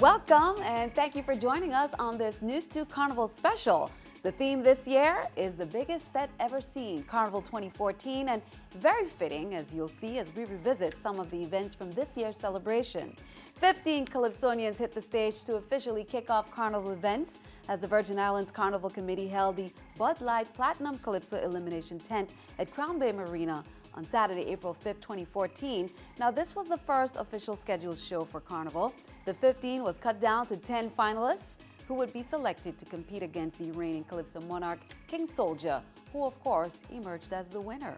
Welcome and thank you for joining us on this News2 Carnival special. The theme this year is the biggest fete ever seen, Carnival 2014, and very fitting, as you'll see, as we revisit some of the events from this year's celebration. 15 Calypsonians hit the stage to officially kick off Carnival events as the Virgin Islands Carnival Committee held the Bud Light Platinum Calypso Elimination Tent at Crown Bay Marina on Saturday, April 5, 2014. Now, this was the first official scheduled show for Carnival. The 15 was cut down to 10 finalists who would be selected to compete against the reigning Calypso monarch, King Soldier, who of course emerged as the winner.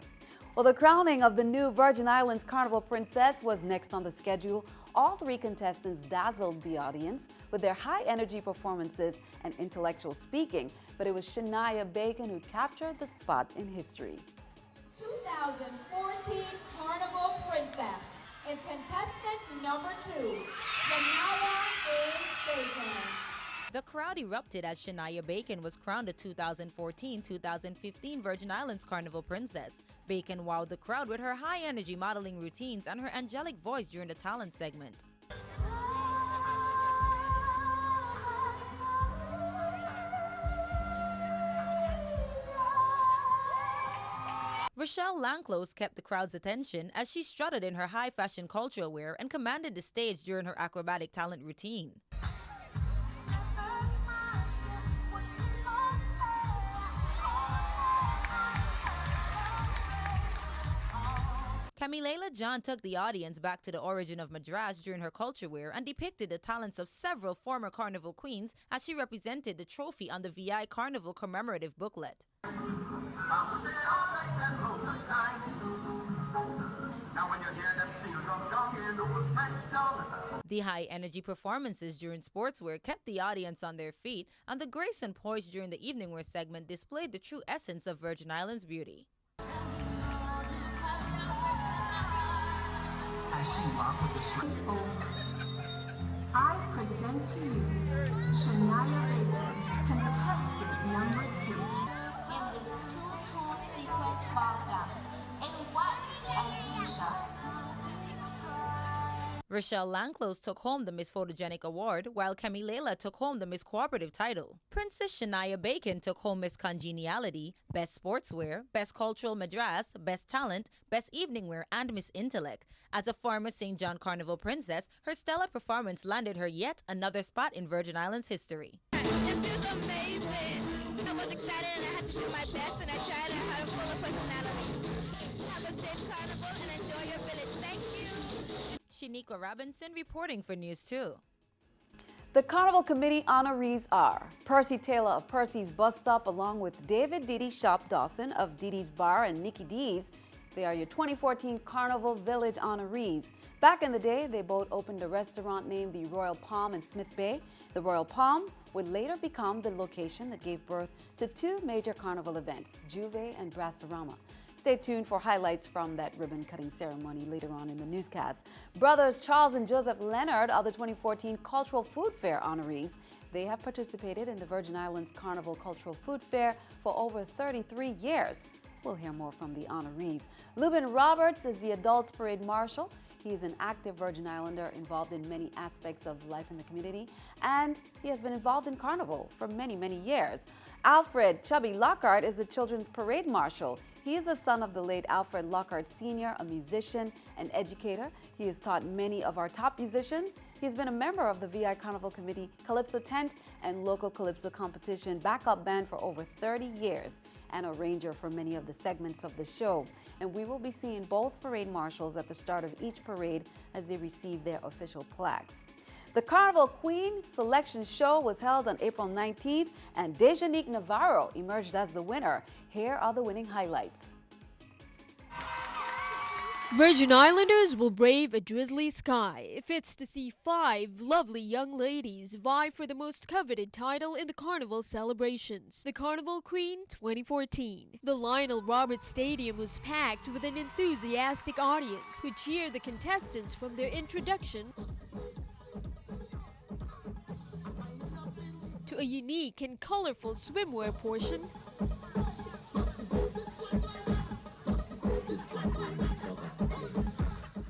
Well, the crowning of the new Virgin Islands Carnival Princess was next on the schedule. All three contestants dazzled the audience with their high-energy performances and intellectual speaking, but it was Shania Bacon who captured the spot in history. 2014 Carnival Princess is contestant number 2, Shania A. Bacon. The crowd erupted as Shania Bacon was crowned the 2014-2015 Virgin Islands Carnival Princess. Bacon wowed the crowd with her high-energy modeling routines and her angelic voice during the talent segment. Rochelle Lanclose kept the crowd's attention as she strutted in her high-fashion cultural wear and commanded the stage during her acrobatic talent routine. Camilela John took the audience back to the origin of Madras during her culture wear and depicted the talents of several former Carnival queens as she represented the trophy on the VI Carnival commemorative booklet. The high-energy performances during sportswear kept the audience on their feet, and the grace and poise during the evening wear segment displayed the true essence of Virgin Islands beauty. As she walked with the I present to you Shania Bacon, contestant number 2. In this two-tone sequence ball gown in white and fuchsia. Rochelle Lanclose took home the Miss Photogenic Award, while Camilela took home the Miss Cooperative title. Princess Shania Bacon took home Miss Congeniality, Best Sportswear, Best Cultural Madras, Best Talent, Best Evening Wear, and Miss Intellect. As a former St. John Carnival princess, her stellar performance landed her yet another spot in Virgin Islands history. It feels amazing. I was excited and I had to do my best, and I tried and I had a full of personality. Have a safe carnival and enjoy your village. Thank you. Shaniqua Robinson reporting for News 2. The Carnival Committee honorees are Percy Taylor of Percy's Bus Stop, along with David Didi Shop Dawson of Didi's Bar and Nikki D's. They are your 2014 Carnival Village honorees. Back in the day, they both opened a restaurant named the Royal Palm in Smith Bay. The Royal Palm would later become the location that gave birth to two major carnival events, Juve and Brasserama. Stay tuned for highlights from that ribbon-cutting ceremony later on in the newscast. Brothers Charles and Joseph Leonard are the 2014 Cultural Food Fair honorees. They have participated in the Virgin Islands Carnival Cultural Food Fair for over 33 years. We'll hear more from the honorees. Lubin Roberts is the Adults Parade Marshal. He is an active Virgin Islander involved in many aspects of life in the community, and he has been involved in Carnival for many, many years. Alfred Chubby Lockhart is the Children's Parade Marshal. He is the son of the late Alfred Lockhart Sr., a musician and educator. He has taught many of our top musicians. He's been a member of the VI Carnival Committee, Calypso Tent, and local Calypso competition backup band for over 30 years, and a ranger for many of the segments of the show. And we will be seeing both parade marshals at the start of each parade as they receive their official plaques. The Carnival Queen Selection Show was held on April 19th, and Dejanique Navarro emerged as the winner. Here are the winning highlights. Virgin Islanders will brave a drizzly sky. It's to see 5 lovely young ladies vie for the most coveted title in the Carnival celebrations, the Carnival Queen 2014. The Lionel Roberts Stadium was packed with an enthusiastic audience who cheered the contestants from their introduction to a unique and colorful swimwear portion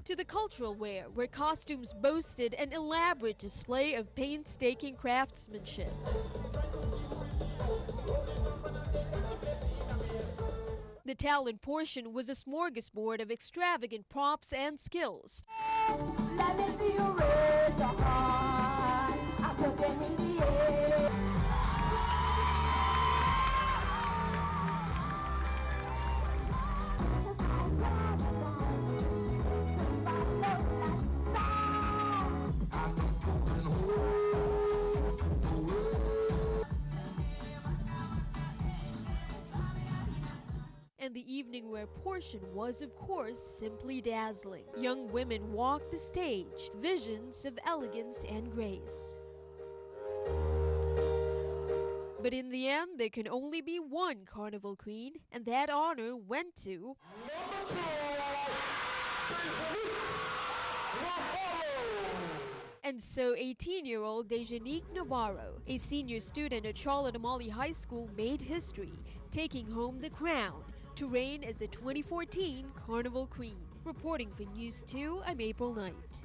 to the cultural wear, where costumes boasted an elaborate display of painstaking craftsmanship. The talent portion was a smorgasbord of extravagant props and skills. Let me see you raise your hand and put them in the air. And the evening wear portion was, of course, simply dazzling. Young women walked the stage, visions of elegance and grace. But in the end, there can only be one Carnival Queen, and that honor went to And so 18-year-old Dejanique Navarro, a senior student at Charlotte Amalie High School, made history, taking home the crown to reign as the 2014 Carnival Queen. Reporting for News 2, I'm April Knight.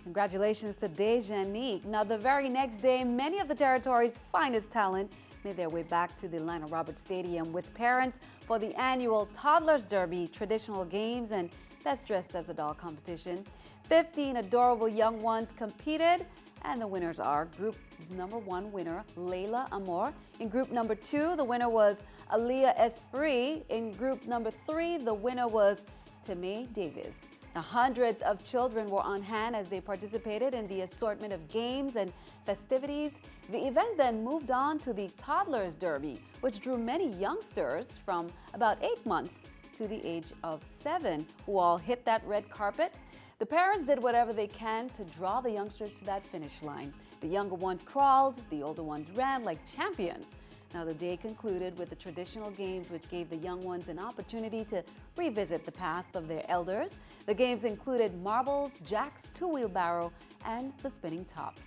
Congratulations to Dejanique. Now, the very next day, many of the territory's finest talent made their way back to the Lionel Roberts Stadium with parents for the annual Toddlers Derby, traditional games, and Best Dressed as a Doll competition. 15 adorable young ones competed, and the winners are Group number 1 winner, Layla Amor. In Group number 2, the winner was Aaliyah Esprit. In Group number 3, the winner was Timmy Davis. Now, hundreds of children were on hand as they participated in the assortment of games and festivities. The event then moved on to the Toddlers Derby, which drew many youngsters from about 8 months to the age of 7, who all hit that red carpet. The parents did whatever they can to draw the youngsters to that finish line. The younger ones crawled, the older ones ran like champions. Now, the day concluded with the traditional games, which gave the young ones an opportunity to revisit the past of their elders. The games included marbles, jacks, two-wheelbarrow, and the spinning tops.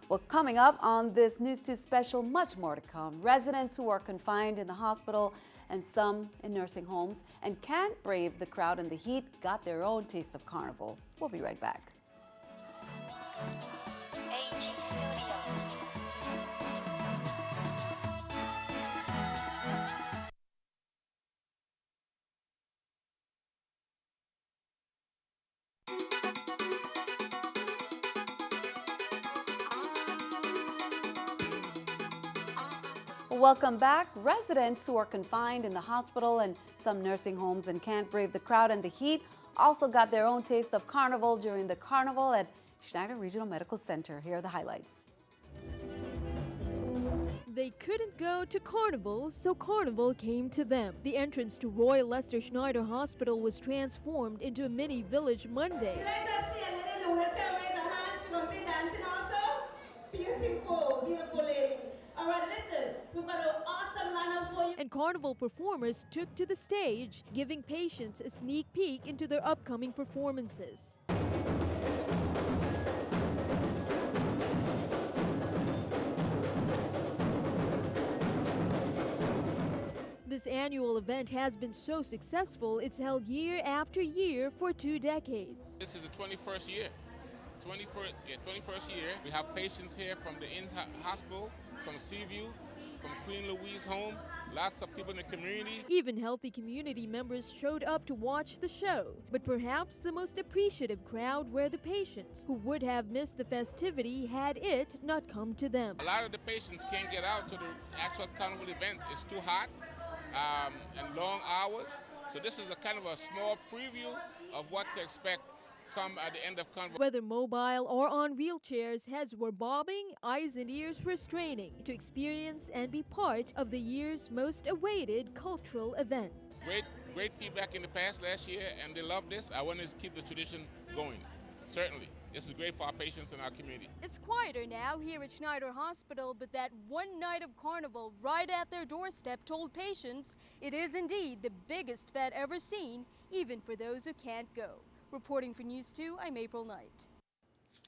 Well, coming up on this News 2 special, much more to come. Residents who are confined in the hospital and some in nursing homes and can't brave the crowd and the heat got their own taste of Carnival. We'll be right back. AG Studios. Welcome back. Residents who are confined in the hospital and some nursing homes and can't brave the crowd and the heat also got their own taste of Carnival during the Carnival at Schneider Regional Medical Center. Here are the highlights. They couldn't go to Carnival, so Carnival came to them. The entrance to Royal Leicester Schneider Hospital was transformed into a mini village Monday. Did I just see a lady in the wheelchair raise her hand? She's going to be dancing also? Beautiful, beautiful lady. All right, listen, we've got an awesome lineup for you. And Carnival performers took to the stage, giving patients a sneak peek into their upcoming performances. This annual event has been so successful, it's held year after year for 2 decades. This is the 21st year. 21st year. We have patients here from the hospital, from Seaview, from Queen Louise Home, lots of people in the community. Even healthy community members showed up to watch the show. But perhaps the most appreciative crowd were the patients, who would have missed the festivity had it not come to them. A lot of the patients can't get out to the actual carnival events. It's too hot and long hours. So this is a kind of a small preview of what to expect come at the end of Carnival. Whether mobile or on wheelchairs, heads were bobbing, eyes and ears were straining to experience and be part of the year's most awaited cultural event. Great feedback in the past last year, and they love this. I want to keep the tradition going, certainly. This is great for our patients and our community. It's quieter now here at Schneider Hospital, but that one night of Carnival right at their doorstep told patients it is indeed the biggest fete ever seen, even for those who can't go. Reporting for News 2, I'm April Knight.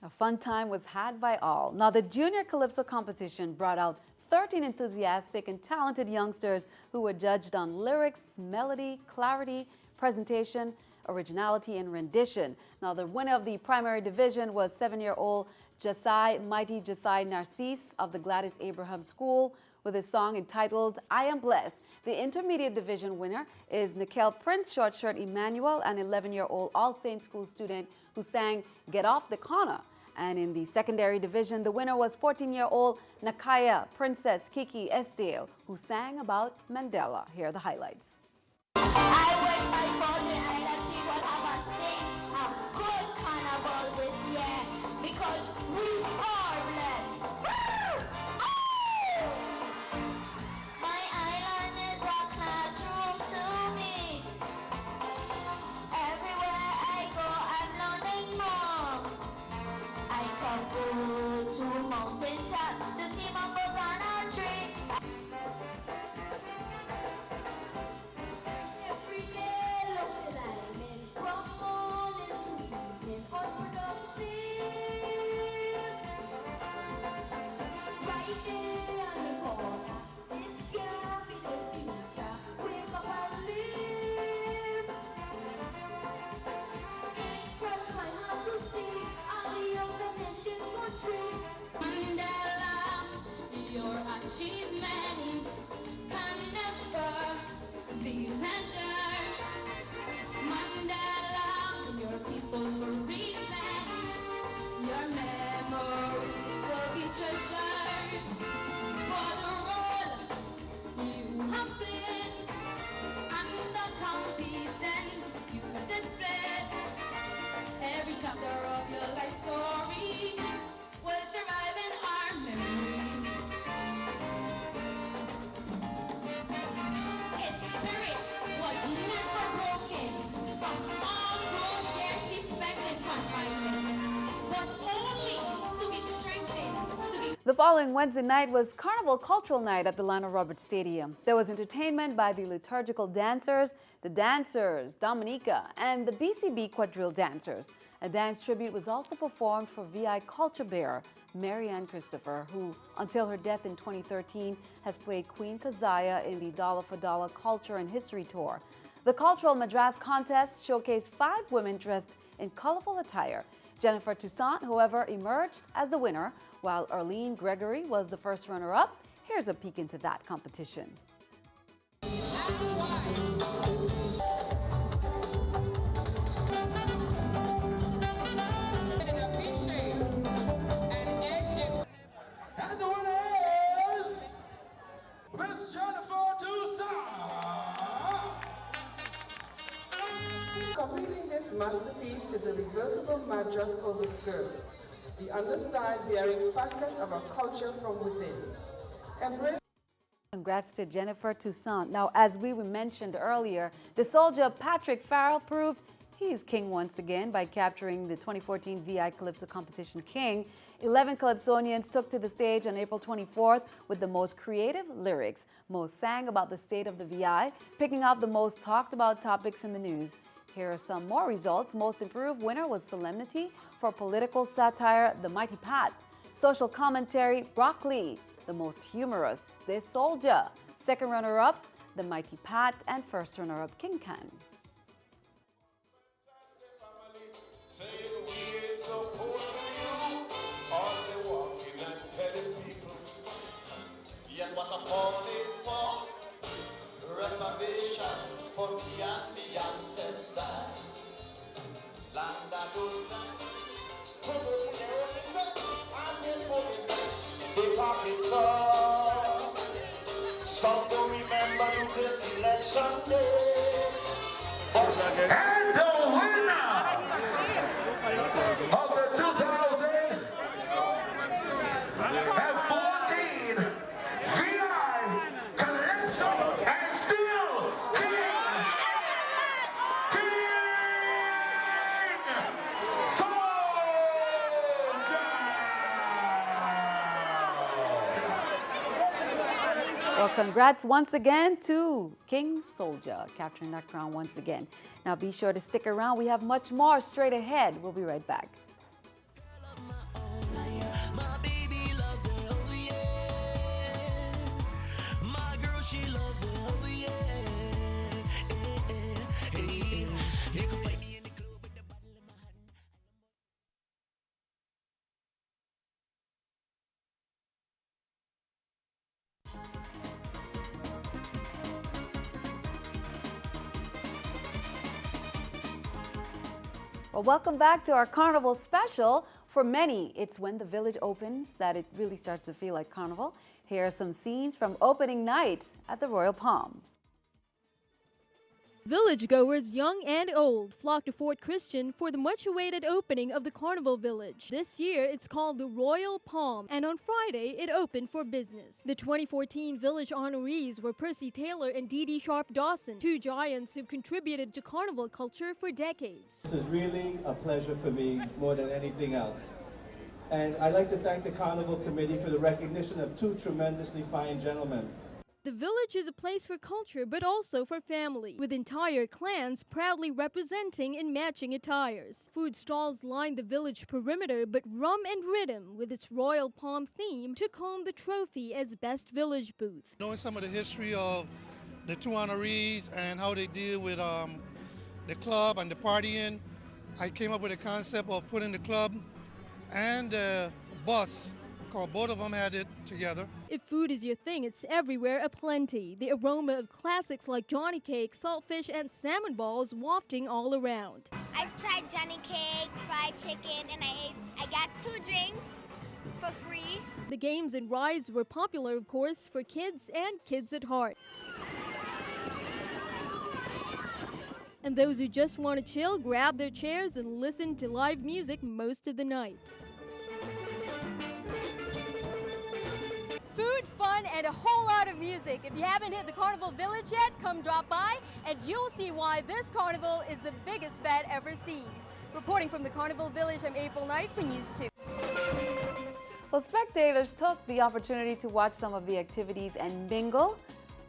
A fun time was had by all. Now, the Junior Calypso competition brought out 13 enthusiastic and talented youngsters who were judged on lyrics, melody, clarity, presentation, originality and rendition. Now, the winner of the primary division was 7-year-old Mighty Jasai Narcisse of the Gladys Abraham School with his song entitled I Am Blessed. The intermediate division winner is Nikhil Prince Short Shirt Emmanuel, an 11-year-old All Saints School student who sang Get Off the Corner. And in the secondary division, the winner was 14-year-old Nakaya Princess Kiki Esdale, who sang about Mandela. Here are the highlights. I wish my Golden Island people have a good carnival this year because we are blessed. My island is a classroom to me. Everywhere I go, I'm learning more. I can go to mountain top to see my banana tree. Every day, look at I'm from morning to evening, unproductive. Right there on the corner, it's gonna be the future. Wake up and live. It crushed my heart to see all the young men in this country. Mandela, your achievement can never be measured. Mandela, your people bereavement, your memories will be treasured. For the role you have played and the competence you displayed, every chapter of your life story will survive in our memories. His spirit was never broken from all those years he spent in confinement, but only to be strengthened, to be. The following Wednesday night was Carnival Cultural Night at the Lionel Roberts Stadium. There was entertainment by the liturgical dancers, the dancers, Dominica, and the BCB quadrille dancers. A dance tribute was also performed for VI culture bearer Marianne Christopher, who, until her death in 2013, has played Queen Kazaya in the Dollar for Dollar Culture and History Tour. The Cultural Madras contest showcased 5 women dressed in colorful attire. Jennifer Toussaint, however, emerged as the winner, while Arlene Gregory was the first runner-up. Here's a peek into that competition. And the winner is Miss Jennifer Toussaint. Completing this masterpiece is a reversible madras over skirt, the underside bearing facets of our culture from within. Embrace. Congrats to Jennifer Toussaint. Now, as we mentioned earlier, the soldier Patrick Farrell proved he's king once again by capturing the 2014 VI Calypso Competition King. 11 Calypsonians took to the stage on April 24th with the most creative lyrics. Most sang about the state of the VI, picking out the most talked about topics in the news. Here are some more results. Most improved winner was Solemnity. For political satire, The Mighty Pat. Social commentary, Broccoli. The most humorous, This Soldier. Second runner-up, The Mighty Pat. And first runner-up, King Khan. What I'm calling for, reparation for me and me ancestors. Land that goes down, put in their own interest, and then put in the pockets of. Some don't remember the election day. And the winner of the 2014 VI Calypso and Steel King Soldier. Well, congrats once again to King Soldier, capturing that crown once again. Now be sure to stick around. We have much more straight ahead. We'll be right back. She loves it, oh yeah. Hey, hey, hey, hey, hey, hey, hey, hey, hey, hey, hey, hey, hey, hey, hey, hey, Well, welcome back to our Carnival special. For many, it's when the village opens that it really starts to feel like Carnival. Here are some scenes from opening night at the Royal Palm. Village goers, young and old, flock to Fort Christian for the much-awaited opening of the Carnival Village. This year, it's called the Royal Palm, and on Friday, it opened for business. The 2014 Village honorees were Percy Taylor and Dee Dee Sharp Dawson, two giants who've contributed to Carnival culture for decades. This is really a pleasure for me more than anything else. And I'd like to thank the Carnival Committee for the recognition of two tremendously fine gentlemen. The village is a place for culture, but also for family, with entire clans proudly representing in matching attires. Food stalls line the village perimeter, but Rum and Rhythm, with its Royal Palm theme, took home the trophy as Best Village Booth. Knowing some of the history of the two honorees and how they deal with the club and the partying, I came up with a concept of putting the club and the bus, because both of them had it together. If food is your thing, it's everywhere aplenty. The aroma of classics like Johnny Cake, saltfish, and salmon balls wafting all around. I tried Johnny Cake, fried chicken, and I got 2 drinks for free. The games and rides were popular, of course, for kids and kids at heart. And those who just want to chill, grab their chairs and listen to live music most of the night. Food, fun, and a whole lot of music. If you haven't hit the Carnival Village yet, come drop by and you'll see why this carnival is the biggest fete ever seen. Reporting from the Carnival Village, I'm April Knight for News 2. Well, spectators took the opportunity to watch some of the activities and mingle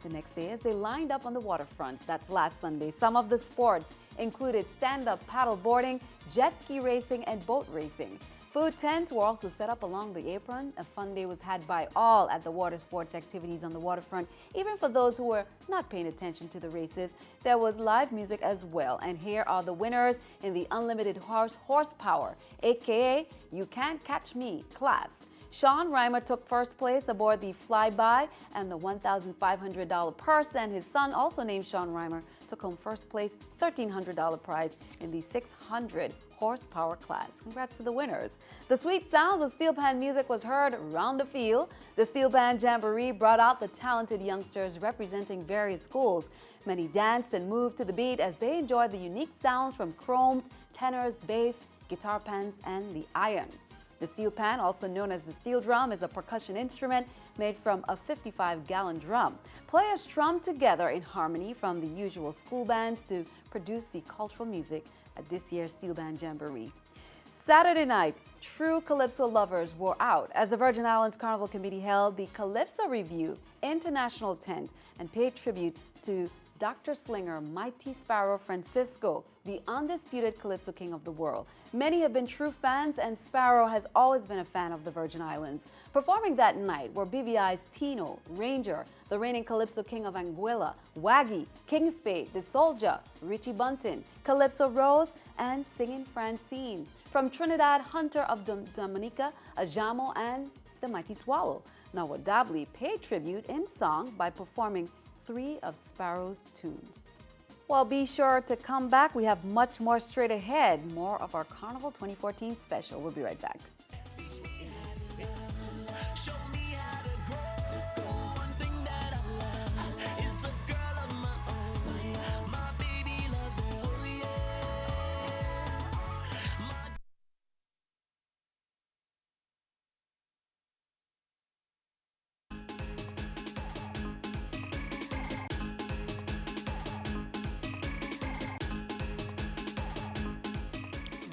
the next day as they lined up on the waterfront. That's last Sunday. Some of the sports included stand-up paddle boarding, jet ski racing, and boat racing. Food tents were also set up along the apron. A fun day was had by all at the water sports activities on the waterfront, even for those who were not paying attention to the races. There was live music as well. And here are the winners in the Unlimited Horsepower, aka You Can't Catch Me class. Sean Reimer took first place aboard the Flyby and the $1,500 purse, and his son, also named Sean Reimer, took home first place, $1,300 prize in the 600 horsepower class. Congrats to the winners. The sweet sounds of steel pan music was heard around the field. The steel pan jamboree brought out the talented youngsters representing various schools. Many danced and moved to the beat as they enjoyed the unique sounds from chromed, tenors, bass, guitar pans, and the iron. The steel pan, also known as the steel drum, is a percussion instrument made from a 55-gallon drum. Players strummed together in harmony from the usual school bands to produce the cultural music at this year's Steel Band Jamboree. Saturday night, true Calypso lovers were out as the Virgin Islands Carnival Committee held the Calypso Review International tent and paid tribute to Dr. Slinger Mighty Sparrow Francisco, the undisputed Calypso king of the world. Many have been true fans, and Sparrow has always been a fan of the Virgin Islands. Performing that night were BVI's Tino, Ranger, the reigning Calypso king of Anguilla, Waggy, King Spade, The Soldier, Richie Bunton, Calypso Rose, and Singing Francine. From Trinidad, Hunter of Dominica, Ajamo, and the Mighty Swallow. Nawa Dabli paid tribute in song by performing 3 of Sparrow's tunes. Well, be sure to come back. We have much more straight ahead. More of our Carnival 2014 special. We'll be right back.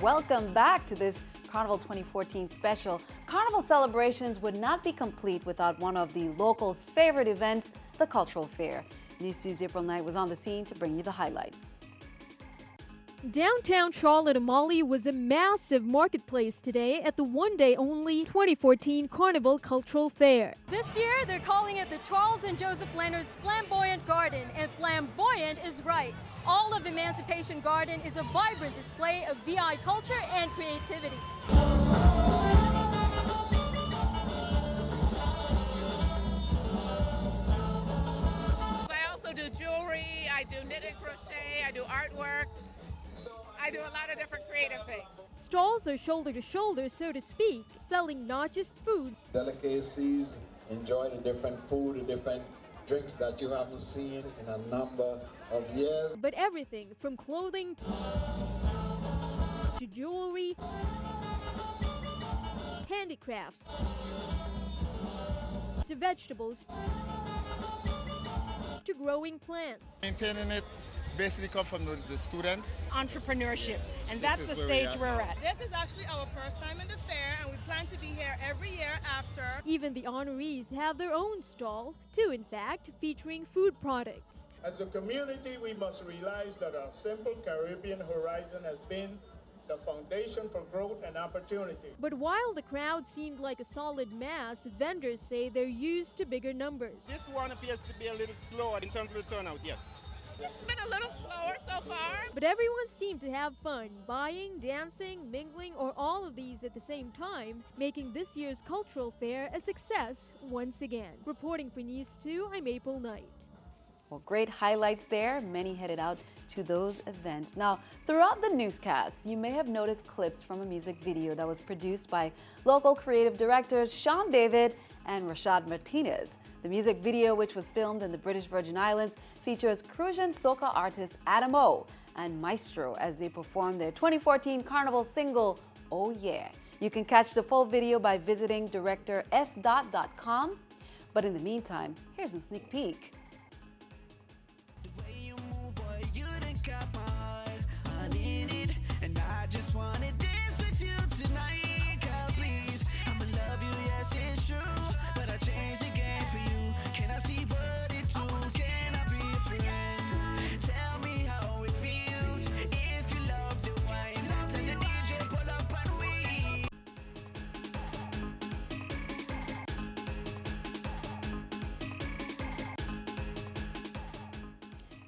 Welcome back to this Carnival 2014 special. Carnival celebrations would not be complete without one of the locals' favorite events, the Cultural Fair. News 2's April Knight was on the scene to bring you the highlights. Downtown Charlotte Amalie was a massive marketplace today at the one-day-only 2014 Carnival Cultural Fair. This year, they're calling it the Charles and Joseph Leonard's Flamboyant Garden, and flamboyant is right. All of Emancipation Garden is a vibrant display of VI culture and creativity. I also do jewelry, I do knit and crochet, I do artwork. I I do a lot of different creative things. Stalls are shoulder to shoulder, so to speak, selling not just food, delicacies, enjoy the different food, the different drinks that you haven't seen in a number of years. but everything from clothing to jewelry, handicrafts, to vegetables, to growing plants. Maintaining it basically comes from the students. Entrepreneurship, and that's the stage we're at. This is actually our first time in the fair, and we plan to be here every year after. Even the honorees have their own stall, two in fact, featuring food products. As a community, we must realize that our simple Caribbean horizon has been the foundation for growth and opportunity. But while the crowd seemed like a solid mass, vendors say they're used to bigger numbers. This one appears to be a little slower in terms of the turnout, yes. It's been a little slower so far. But everyone seemed to have fun, buying, dancing, mingling, or all of these at the same time, making this year's cultural fair a success once again. Reporting for News 2, I'm April Knight. Well, great highlights there. Many headed out to those events. Now, throughout the newscast, you may have noticed clips from a music video that was produced by local creative directors Sean David and Rashad Martinez. The music video, which was filmed in the British Virgin Islands, features Crucian soca artist Adam O and Maestro as they perform their 2014 Carnival single, Oh Yeah. You can catch the full video by visiting directors.com. But in the meantime, here's a sneak peek.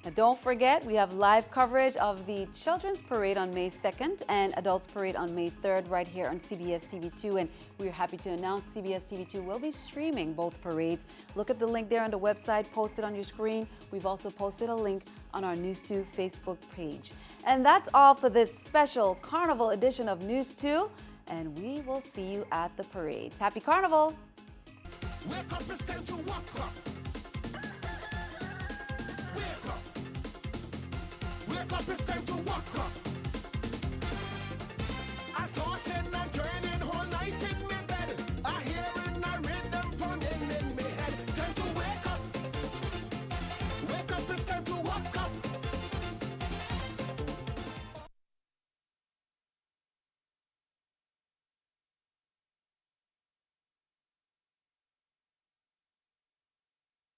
Now don't forget, we have live coverage of the Children's Parade on May 2nd and Adults Parade on May 3rd right here on CBS TV2. And we're happy to announce CBS TV2 will be streaming both parades. Look at the link there on the website posted on your screen. We've also posted a link on our News 2 Facebook page. And that's all for this special Carnival edition of News 2. And we will see you at the parades. Happy Carnival! Wake up, it's time to walk up. Wake up, it's time to walk up.